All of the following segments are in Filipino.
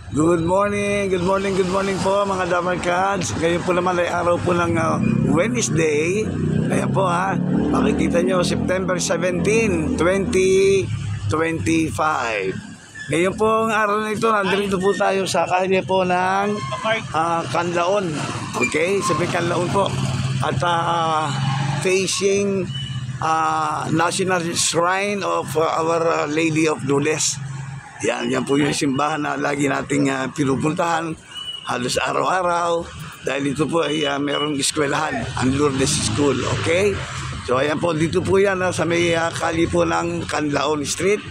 Good morning po mga Dabarkads. Ngayon po naman ay araw po ng Wednesday. Ayan po makikita nyo, September 17, 2025. Ngayon po ang araw na ito, nandito po tayo sa kalye po ng Canlaon. Okay, sabi Canlaon po. At facing National Shrine of Our Lady of Lourdes. Yan po yung simbahan na lagi nating pinupuntahan halos araw-araw dahil ito po ay merong eskwelahan, ang Lourdes School, okay? So ayan po, dito po yan sa may kali po ng Canlaon Street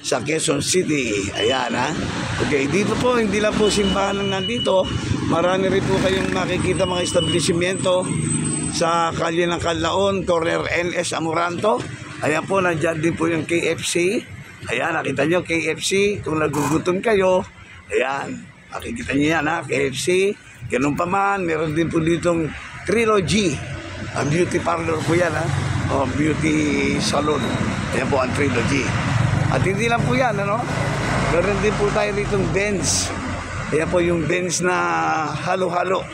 sa Quezon City. Ayan okay, dito po hindi lang po simbahan lang nandito, marami rin po kayong makikita mga establishmento sa kali ng Canlaon, corner NS Amoranto. Ayan po, nandyan din po yung KFC. Ayan, nakita nyo, KFC. Kung nagugutom kayo, ayan, makikita nyo yan, KFC. Ganun pa man, meron din po ditong Trilogy. Beauty parlor po yan, o beauty salon. Ayan po ang Trilogy. At hindi lang po yan, meron din po tayo ditong Benz. Ayan po yung Benz na halo-halo.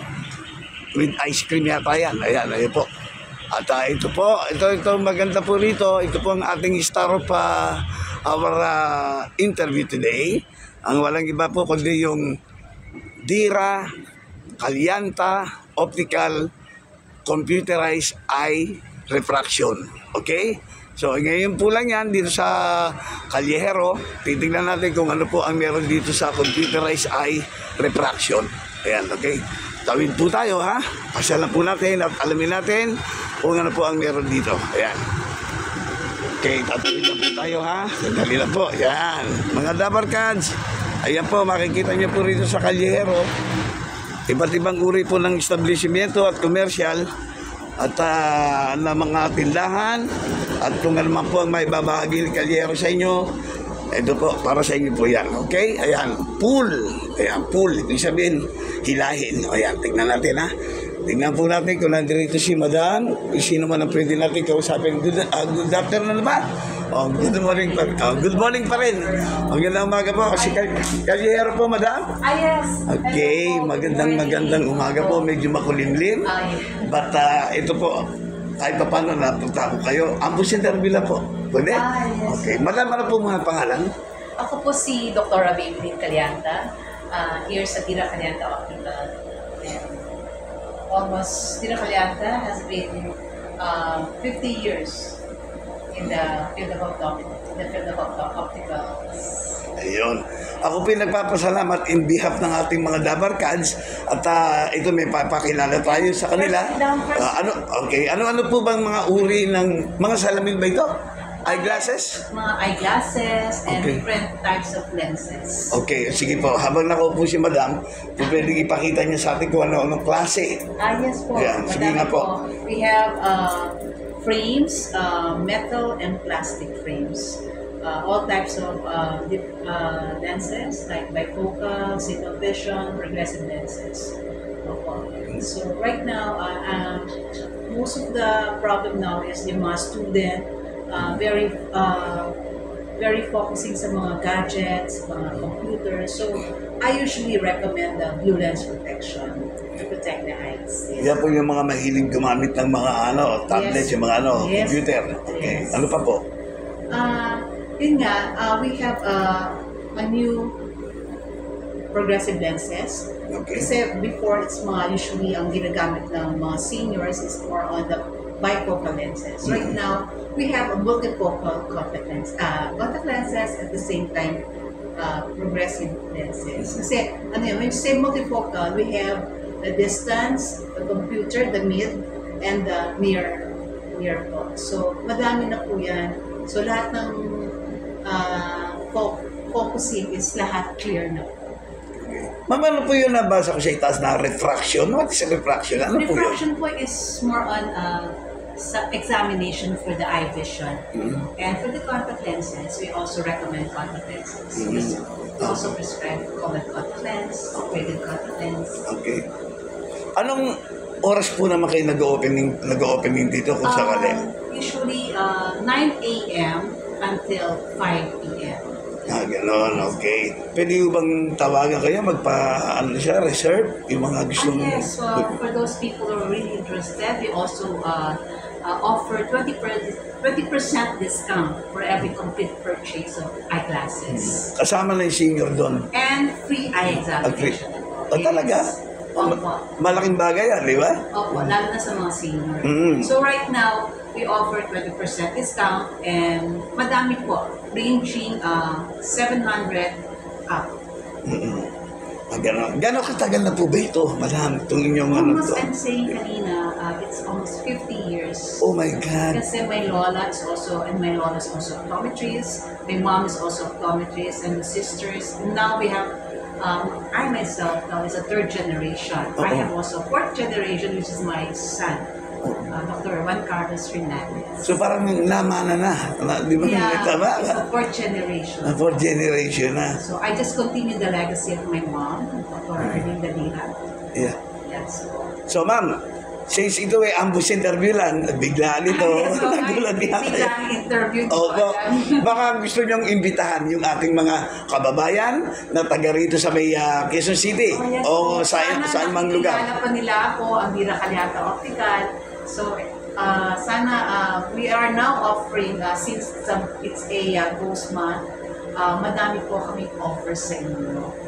With ice cream yata yan. Ayan po. At ito po, ito maganda po rito. Ito po ang ating star of our interview today. Ang walang iba po kundi yung Dira Calyanta Optical Computerized Eye Refraction. Okay? So ngayon po lang yan dito sa Callejero. Titignan natin kung ano po ang meron dito sa Computerized Eye Refraction. Ayan, okay? Tawid po tayo Pasyalan po natin at alamin natin kung ano po ang meron dito. Ayan. Okay, tatawid na po tayo Sandali na po. Ayan. Mga Dabarkads. Ayan po, makikita niyo po rito sa Callejero. Iba't ibang uri po ng establishmento at commercial at na mga tindahan. At kung ano man po ang may babahagi ng Callejero sa inyo, ito po, para sa inyo po yan. Okay? Ayan, pool. Ayan, pool. Ibig sabihin, hilahin. Ayan, tignan natin Tingnan po natin kung nandito si Madam. Sino man ang pwede natin kausapin. Good afternoon ba? Good morning pa rin. Good morning pa rin. Magandang umaga po. Kasi Callejero po, Madam? Yes. Okay, magandang umaga po. Medyo makulimlim. But ito po, kahit pa paano napunta ko kayo. Ambus interview lang po. Pwede? Yes. Okay. Madam, ano po mga pangalan? Ako po si Dr. Abigail Calyanta. Here sa Dira Calyanta Optical. Almost, Dira Calyanta has been 50 years in the field of opticals. Ayun. Ako po nagpapasalamat in behalf ng ating mga Dabarkads at ito may papakilala tayo sa kanila. Ano po bang mga uri ng mga salamin ba ito? Eyeglasses? Mga eyeglasses and different types of lenses. Okay, sige po. Habang nakaupo si Madam, pwede ipakita niya sa atin kung ano-anong klase. Yes po. Yeah, sige nga po. We have frames, metal and plastic frames. All types of lenses like bifocal, single vision, progressive lenses. So right now, most of the problem now is yung mga student very focusing sa mga gadgets, mga computers. So I usually recommend the blue lens protection to protect the eyes. Yan po yung mga mahilig gumamit ng mga tablets, yung mga computer. Okay. Ano pa po? Yun nga, we have a new progressive lenses. Okay. Kasi before, it's mga usually ang ginagamit ng mga seniors is more on the bifocal lenses. Right now, we have a multifocal contact lenses at the same time progressive lenses. Kasi when you say multifocal, we have the distance, the computer, the mid, and the near focus. So madami na po yan. So lahat ng focusing is lahat clear na. Ma'am, ano po yun nabasa ko sa itaas na refraction? What is a refraction? Ano po yun? Refraction po is more on examination for the eye vision. And for the contact lenses, we also recommend contact lenses. We also prescribe common contact lens, graded contact lens. Okay. Anong oras po naman kayo nag-opening dito kung sakali? Usually 9 a.m. until 5 p.m. Gano'n, okay. Pwede mo bang tawagan kayo, reserve, yung mga gustong... Yes, for those people who are really interested, we also offer 20% discount for every complete purchase of eyeglasses. Kasama na yung senior doon. And free eye examination. Talaga? Opo. Malaking bagay yan, di ba? Opo, lalo na sa mga senior. Mm. So right now, we offer 20% discount and madami po, ranging 700 up. Gano'n katagal na po ba ito? Madami itong inyong Almost, to. I'm saying kanina, it's almost 50 years. Oh my God. Kasi my lola is also, and my lola is also optometrist. My mom is also optometrist, and the sisters. And now we have, I myself now is a third generation. I have also fourth generation, which is my son, Dr. Juan Carlos Fernandez. So parang namana na. Di ba? Yeah, Tama? it's a fourth generation. Fourth generation na. So I just continue the legacy of my mom, Dr. Erlinda Dila. Yeah. Yes. So ma'am, since ito ay ambush interview lang, biglaan ito. So, Nagulat niya. biglang interview ko. Opo. Baka gusto niyong imbitahan yung ating mga kababayan na taga rito sa may Quezon City o saan mang lugar. Sana pa nila ako, ang Bira Calyata Optical. So, sana we are now offering, since it's a ghost month, madami po kami offers sa inyo.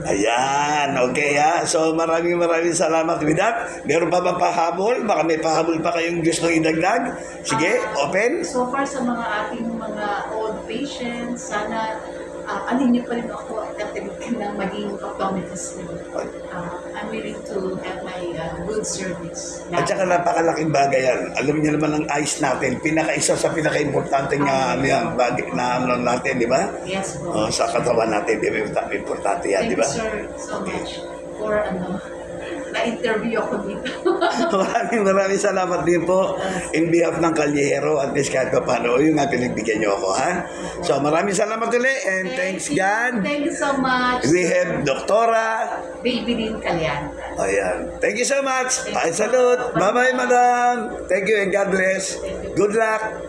Ayan, okay ha. So maraming salamat with that. Meron pa bang pahabol? Baka may pahabol pa kayong gustong idagdag? Sige, open. So far sa mga ating mga old patients, sana alin niyo pa rin ako at katalikan ng maging optometrist. I'm willing to have my good service. At saka napakalaking bagay yan. Alam niyo naman ang eyes natin. Isa sa pinaka-importante bagay na natin, di ba? Yes po. Sa katawan natin, di ba? Importante yan, di Thank ba? you, sir, so much for na-interview ako dito. maraming salamat din po in behalf ng Kalyero at least kahit pa paano yung nga pinagbigyan niyo ako, ha? So maraming salamat ulit and thanks God. Thank you so much. We have Doktora Babylin Calyanta. Ayan. Thank you so much. I salute. Bye-bye, madam. Thank you and God bless. Good luck.